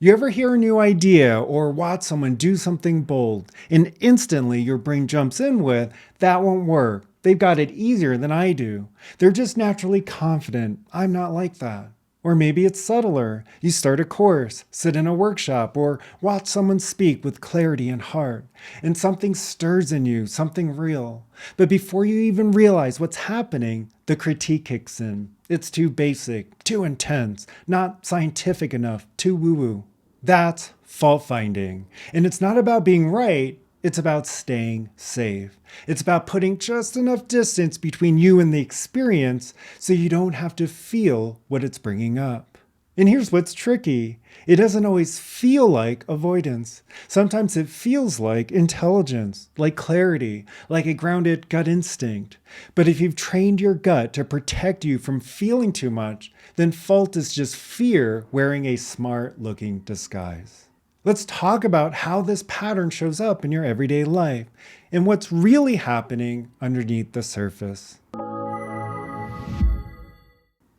You ever hear a new idea or watch someone do something bold, and instantly your brain jumps in with, that won't work. They've got it easier than I do. They're just naturally confident. I'm not like that. Or maybe it's subtler. You start a course, sit in a workshop, or watch someone speak with clarity and heart, and something stirs in you, something real. But before you even realize what's happening, the critique kicks in. It's too basic, too intense, not scientific enough, too woo-woo. That's fault finding. And it's not about being right, it's about staying safe. It's about putting just enough distance between you and the experience so you don't have to feel what it's bringing up. And here's what's tricky. It doesn't always feel like avoidance. Sometimes it feels like intelligence, like clarity, like a grounded gut instinct. But if you've trained your gut to protect you from feeling too much, then fault is just fear wearing a smart-looking disguise. Let's talk about how this pattern shows up in your everyday life and what's really happening underneath the surface.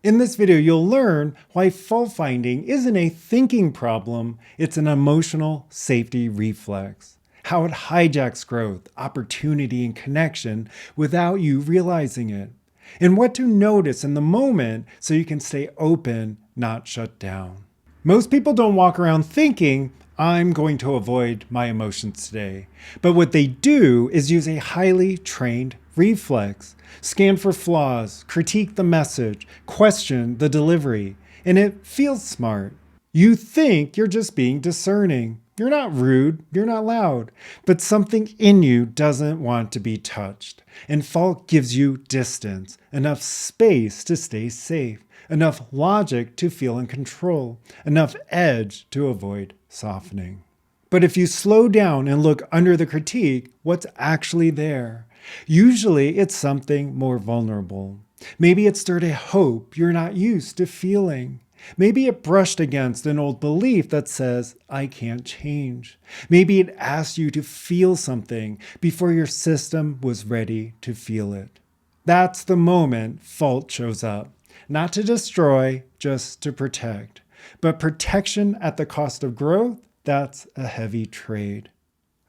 In this video, you'll learn why fault finding isn't a thinking problem, it's an emotional safety reflex. How it hijacks growth, opportunity, and connection without you realizing it. And what to notice in the moment so you can stay open, not shut down. Most people don't walk around thinking, I'm going to avoid my emotions today. But what they do is use a highly trained reflex. Scan for flaws, critique the message, question the delivery, and it feels smart. You think you're just being discerning. You're not rude, you're not loud, but something in you doesn't want to be touched. And fault gives you distance, enough space to stay safe, enough logic to feel in control, enough edge to avoid softening. But if you slow down and look under the critique, what's actually there? Usually it's something more vulnerable. Maybe it stirred a hope you're not used to feeling. Maybe it brushed against an old belief that says, I can't change. Maybe it asked you to feel something before your system was ready to feel it. That's the moment fault shows up. Not to destroy, just to protect. But protection at the cost of growth, that's a heavy trade.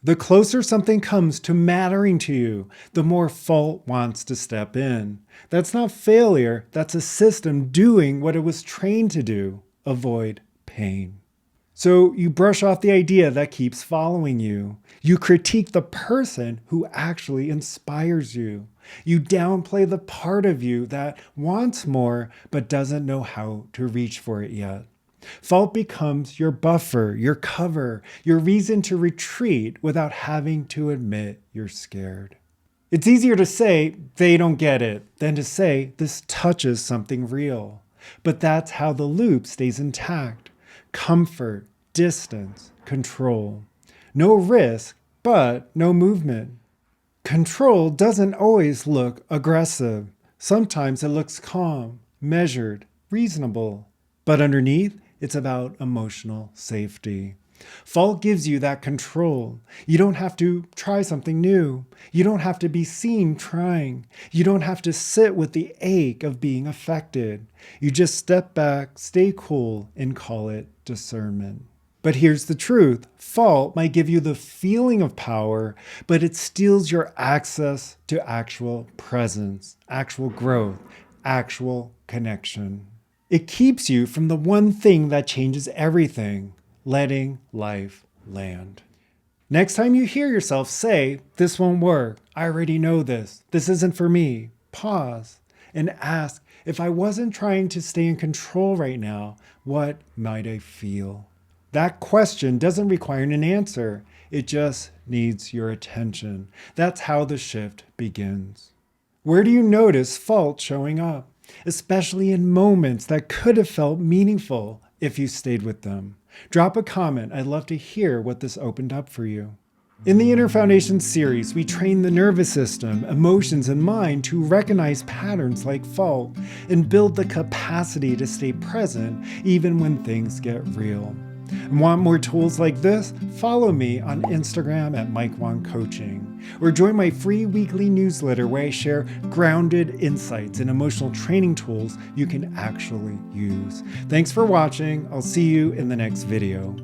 The closer something comes to mattering to you, the more fault wants to step in. That's not failure, that's a system doing what it was trained to do, avoid pain. So you brush off the idea that keeps following you. You critique the person who actually inspires you. You downplay the part of you that wants more but doesn't know how to reach for it yet. Fault becomes your buffer, your cover, your reason to retreat without having to admit you're scared. It's easier to say, they don't get it, than to say, this touches something real. But that's how the loop stays intact. Comfort, distance, control. No risk, but no movement. Control doesn't always look aggressive. Sometimes it looks calm, measured, reasonable. But underneath, it's about emotional safety. Fault gives you that control. You don't have to try something new. You don't have to be seen trying. You don't have to sit with the ache of being affected. You just step back, stay cool, and call it discernment. But here's the truth. Fault might give you the feeling of power, but it steals your access to actual presence, actual growth, actual connection. It keeps you from the one thing that changes everything, letting life land. Next time you hear yourself say, this won't work, I already know this isn't for me, pause and ask, if I wasn't trying to stay in control right now, what might I feel? That question doesn't require an answer, it just needs your attention. That's how the shift begins. Where do you notice fault showing up? Especially in moments that could have felt meaningful if you stayed with them. Drop a comment. I'd love to hear what this opened up for you. In the Inner Foundation series, we train the nervous system, emotions, and mind to recognize patterns like fault and build the capacity to stay present even when things get real. And want more tools like this? Follow me on Instagram at Mike Wang Coaching, or join my free weekly newsletter where I share grounded insights and emotional training tools you can actually use. Thanks for watching. I'll see you in the next video.